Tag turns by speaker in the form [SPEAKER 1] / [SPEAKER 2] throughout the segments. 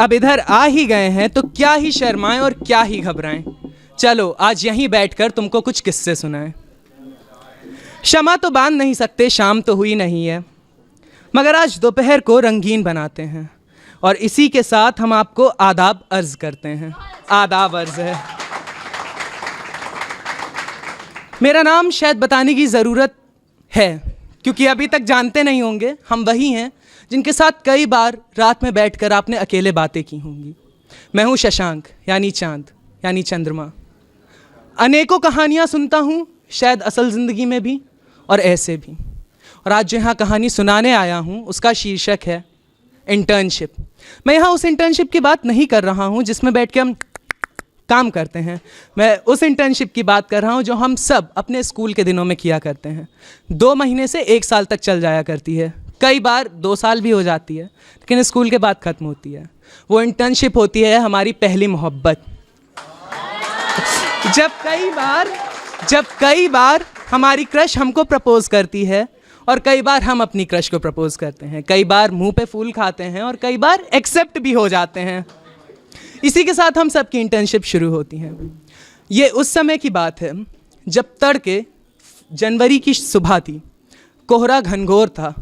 [SPEAKER 1] अब इधर आ ही गए हैं तो क्या ही शर्माएं और क्या ही घबराएं। चलो आज यहीं बैठकर तुमको कुछ किस्से सुनाएं। क्षमा तो बांध नहीं सकते, शाम तो हुई नहीं है, मगर आज दोपहर को रंगीन बनाते हैं और इसी के साथ हम आपको आदाब अर्ज करते हैं। आदाब अर्ज है। मेरा नाम शायद बताने की ज़रूरत है क्योंकि अभी तक जानते नहीं होंगे। हम वही हैं जिनके साथ कई बार रात में बैठकर आपने अकेले बातें की होंगी। मैं हूँ शशांक, यानी चांद, यानी चंद्रमा। अनेकों कहानियाँ सुनता हूँ, शायद असल ज़िंदगी में भी और ऐसे भी। और आज जो यहाँ कहानी सुनाने आया हूँ उसका शीर्षक है इंटर्नशिप। मैं यहाँ उस इंटर्नशिप की बात नहीं कर रहा हूँ जिसमें बैठ के हम काम करते हैं। मैं उस इंटर्नशिप की बात कर रहा हूँ जो हम सब अपने स्कूल के दिनों में किया करते हैं। 2 महीने से 1 साल तक चल जाया करती है, कई बार 2 साल भी हो जाती है, लेकिन स्कूल के बाद ख़त्म होती है। वो इंटर्नशिप होती है हमारी पहली मोहब्बत। जब कई बार हमारी क्रश हमको प्रपोज करती है और कई बार हम अपनी क्रश को प्रपोज करते हैं। कई बार मुंह पे फूल खाते हैं और कई बार एक्सेप्ट भी हो जाते हैं। इसी के साथ हम सबकी इंटर्नशिप शुरू होती है। ये उस समय की बात है जब तड़के जनवरी की सुबह थी, कोहरा घनघोर था।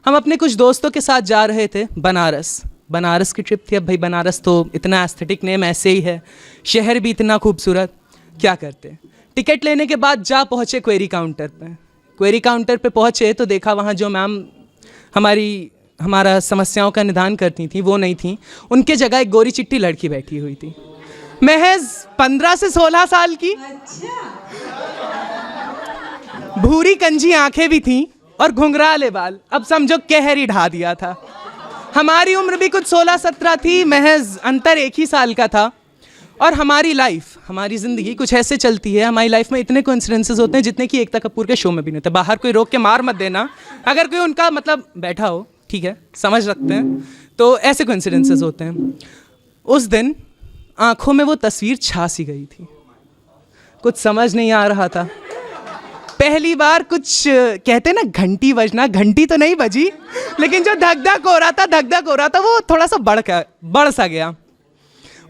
[SPEAKER 1] हम अपने कुछ दोस्तों के साथ जा रहे थे बनारस की ट्रिप थी। अब भाई बनारस तो इतना एस्थेटिक नेम ऐसे ही है, शहर भी इतना खूबसूरत, क्या करते। टिकट लेने के बाद जा पहुँचे क्वेरी काउंटर पे पहुँचे तो देखा वहाँ जो मैम हमारा समस्याओं का निदान करती थी वो नहीं थी, उनके जगह एक गोरी चिट्टी लड़की बैठी हुई थी, महज 15 से 16 साल की। भूरी कंजी आंखें भी थीं और घुंघराले बाल। अब समझो कहर ही ढा दिया था। हमारी उम्र भी कुछ 16-17 थी, महज अंतर 1 ही साल का था। और हमारी ज़िंदगी कुछ ऐसे चलती है, हमारी लाइफ में इतने कोइंसिडेंसेस होते हैं जितने कि एकता कपूर के शो में भी नहीं होते। बाहर कोई रोक के मार मत देना, अगर कोई उनका मतलब बैठा हो, ठीक है, समझ रखते हैं। तो ऐसे कोइंसिडेंसेस होते हैं। उस दिन आंखों में वो तस्वीर छा सी गई थी, कुछ समझ नहीं आ रहा था। पहली बार कुछ कहते ना घंटी बजना, घंटी तो नहीं बजी, लेकिन जो धक धक हो रहा था वो थोड़ा सा बढ़ सा गया।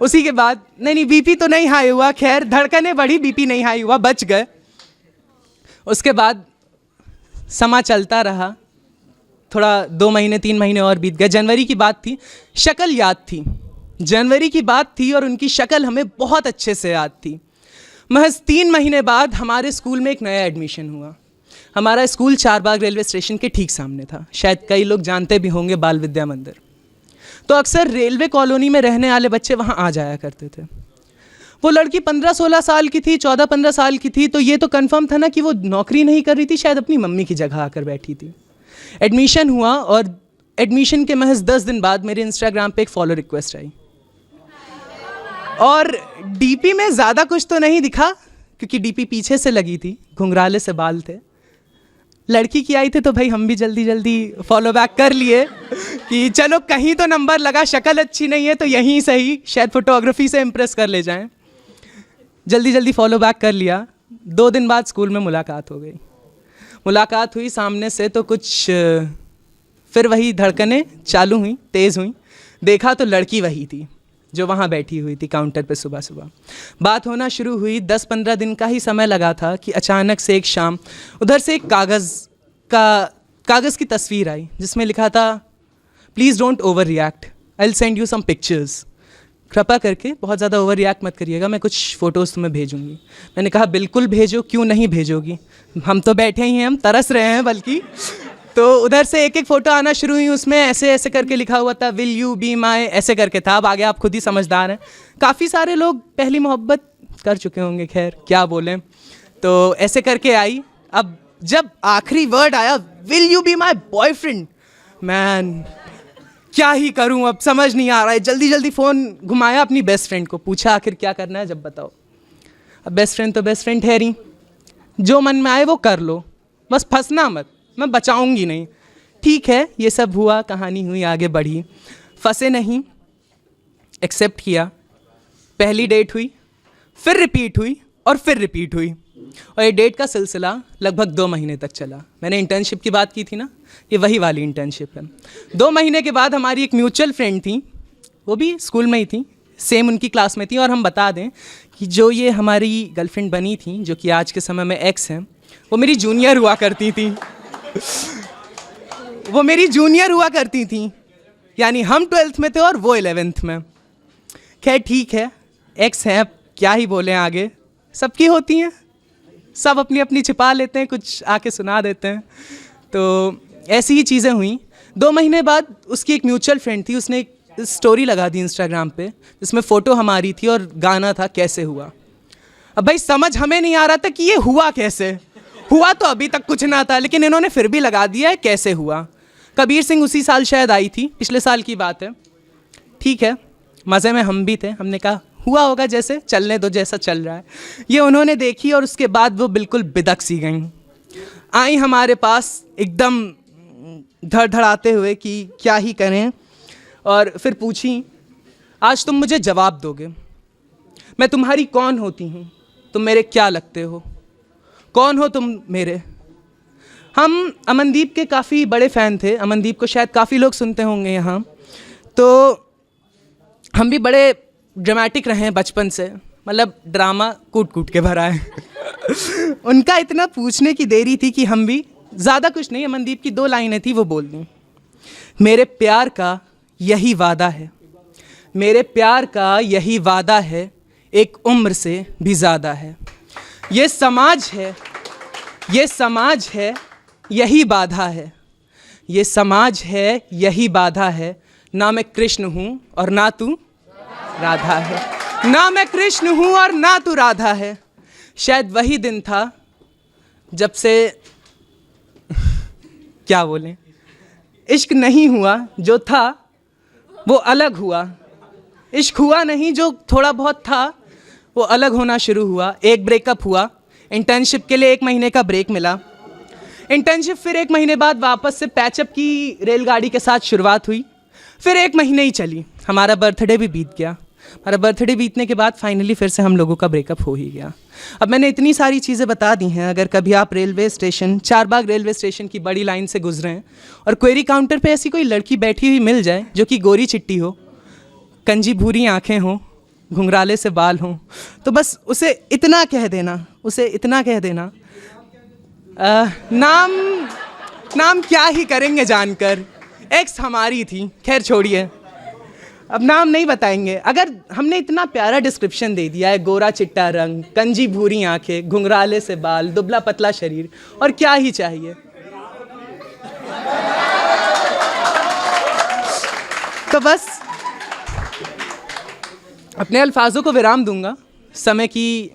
[SPEAKER 1] उसी के बाद नहीं बीपी तो नहीं हाई हुआ, खैर धड़कनें बढ़ी, बीपी नहीं हाई हुआ, बच गए। उसके बाद समा चलता रहा, थोड़ा 2 महीने 3 महीने और बीत गए। जनवरी की बात थी, शक्ल याद थी, जनवरी की बात थी और उनकी शक्ल हमें बहुत अच्छे से याद थी। महज 3 महीने बाद हमारे स्कूल में एक नया एडमिशन हुआ। हमारा स्कूल चारबाग रेलवे स्टेशन के ठीक सामने था, शायद कई लोग जानते भी होंगे, बाल विद्या मंदिर। तो अक्सर रेलवे कॉलोनी में रहने वाले बच्चे वहाँ आ जाया करते थे। वो लड़की 15-16 साल की थी, 14-15 साल की थी, तो ये तो कंफर्म था ना कि वो नौकरी नहीं कर रही थी, शायद अपनी मम्मी की जगह आकर बैठी थी। एडमिशन हुआ और एडमिशन के महज 10 दिन बाद मेरे इंस्टाग्राम पे एक फॉलो रिक्वेस्ट आई और डीपी में ज़्यादा कुछ तो नहीं दिखा क्योंकि डीपी पीछे से लगी थी, घुंघराले से बाल थे। लड़की की आई थी तो भाई हम भी जल्दी फॉलो बैक कर लिए कि चलो कहीं तो नंबर लगा, शक्ल अच्छी नहीं है तो यहीं सही, शायद फोटोग्राफी से इम्प्रेस कर ले जाएं। जल्दी फॉलो बैक कर लिया। 2 दिन बाद स्कूल में मुलाकात हो गई। मुलाकात हुई सामने से तो कुछ फिर वही धड़कनें चालू हुई, तेज़ हुई। देखा तो लड़की वही थी जो वहाँ बैठी हुई थी काउंटर पे सुबह। बात होना शुरू हुई। 10-15 दिन का ही समय लगा था कि अचानक से एक शाम उधर से एक कागज़ की तस्वीर आई जिसमें लिखा था, please don't overreact, I will send you some pictures. कृपा करके बहुत ज़्यादा ओवर रिएक्ट मत करिएगा, मैं कुछ फ़ोटोज़ तुम्हें भेजूँगी। मैंने कहा बिल्कुल भेजो, क्यों नहीं भेजोगी, हम तो बैठे ही हैं, हम तरस रहे हैं बल्कि। तो उधर से एक फ़ोटो आना शुरू हुई, उसमें ऐसे करके लिखा हुआ था, विल यू बी माई, ऐसे करके था। अब आगे आप खुद ही समझदार हैं। काफ़ी सारे लोग पहली मोहब्बत कर चुके होंगे, खैर क्या बोलें। तो ऐसे करके आई। अब जब आखिरी वर्ड आया, will you be my boyfriend, man क्या ही करूं, अब समझ नहीं आ रहा है। जल्दी फ़ोन घुमाया अपनी बेस्ट फ्रेंड को, पूछा आखिर क्या करना है जब बताओ। अब बेस्ट फ्रेंड तो बेस्ट फ्रेंड ठहरी, जो मन में आए वो कर लो, बस फंसना मत, मैं बचाऊंगी नहीं। ठीक है, ये सब हुआ, कहानी हुई, आगे बढ़ी, फंसे नहीं, एक्सेप्ट किया। पहली डेट हुई, फिर रिपीट हुई और फिर रिपीट हुई और ये डेट का सिलसिला लगभग 2 महीने तक चला। मैंने इंटर्नशिप की बात की थी ना, ये वही वाली इंटर्नशिप है। 2 महीने के बाद हमारी एक म्यूचुअल फ्रेंड थी, वो भी स्कूल में ही थी, सेम उनकी क्लास में थी। और हम बता दें कि जो ये हमारी गर्लफ्रेंड बनी थी, जो कि आज के समय में एक्स हैं, वो मेरी जूनियर हुआ करती थी। वो मेरी जूनियर हुआ करती थी, यानी हम 12th में थे और वो 11th में। खैर ठीक है, एक्स हैं, अब क्या ही बोलें आगे, सबकी होती हैं, सब अपनी अपनी छिपा लेते हैं, कुछ आके सुना देते हैं। तो ऐसी ही चीज़ें हुई। 2 महीने बाद उसकी एक म्यूचुअल फ्रेंड थी, उसने एक स्टोरी लगा दी इंस्टाग्राम पे, जिसमें फ़ोटो हमारी थी और गाना था कैसे हुआ। अब भाई समझ हमें नहीं आ रहा था कि ये हुआ कैसे, हुआ तो अभी तक कुछ ना था, लेकिन इन्होंने फिर भी लगा दिया है कैसे हुआ। कबीर सिंह उसी साल शायद आई थी, पिछले साल की बात है। ठीक है, मज़े में हम भी थे, हमने कहा हुआ होगा जैसे, चलने दो जैसा चल रहा है। ये उन्होंने देखी और उसके बाद वो बिल्कुल बिदक सी गई, आई हमारे पास एकदम धड़धड़ाते हुए कि क्या ही करें, और फिर पूछी, आज तुम मुझे जवाब दोगे, मैं तुम्हारी कौन होती हूँ, तुम मेरे क्या लगते हो, कौन हो तुम मेरे। हम अमनदीप के काफ़ी बड़े फ़ैन थे, अमनदीप को शायद काफ़ी लोग सुनते होंगे यहाँ, तो हम भी बड़े ड्रामेटिक रहे हैं बचपन से, मतलब ड्रामा कूट कूट के भरा है। उनका इतना पूछने की देरी थी कि हम भी ज़्यादा कुछ नहीं, अमनदीप की 2 लाइनें थी वो बोल दी। मेरे प्यार का यही वादा है, मेरे प्यार का यही वादा है, एक उम्र से भी ज़्यादा है। ये समाज है, ये समाज है, यही बाधा है, ये समाज है, यही बाधा है। ना मैं कृष्ण हूँ और ना तू राधा है, ना मैं कृष्ण हूँ और ना तू राधा है। शायद वही दिन था जब से क्या बोलें, इश्क नहीं हुआ, जो था वो अलग हुआ, इश्क हुआ नहीं, जो थोड़ा बहुत था वो अलग होना शुरू हुआ। एक ब्रेकअप हुआ, इंटर्नशिप के लिए 1 महीने का ब्रेक मिला, इंटर्नशिप फिर 1 महीने बाद वापस से पैचअप की रेलगाड़ी के साथ शुरुआत हुई, फिर 1 महीने ही चली, हमारा बर्थडे भी बीत गया। हमारा बर्थडे बीतने के बाद फाइनली फिर से हम लोगों का ब्रेकअप हो ही गया। अब मैंने इतनी सारी चीज़ें बता दी हैं, अगर कभी आप railway station, Charbagh railway station की बड़ी लाइन से गुजरें और क्वेरी काउंटर पे ऐसी कोई लड़की बैठी हुई मिल जाए जो कि गोरी चिट्टी हो, कंजी भूरी आँखें हों, घुंघराले से बाल हों, तो बस उसे इतना कह देना, उसे इतना कह देना, नाम क्या ही करेंगे जानकर, एक्स हमारी थी। खैर छोड़िए, अब नाम नहीं बताएंगे। अगर हमने इतना प्यारा डिस्क्रिप्शन दे दिया है, गोरा चिट्टा रंग, कंजी भूरी आंखें, घुंघराले से बाल, दुबला पतला शरीर, और क्या ही चाहिए। तो बस अपने अल्फाजों को विराम दूंगा, समय की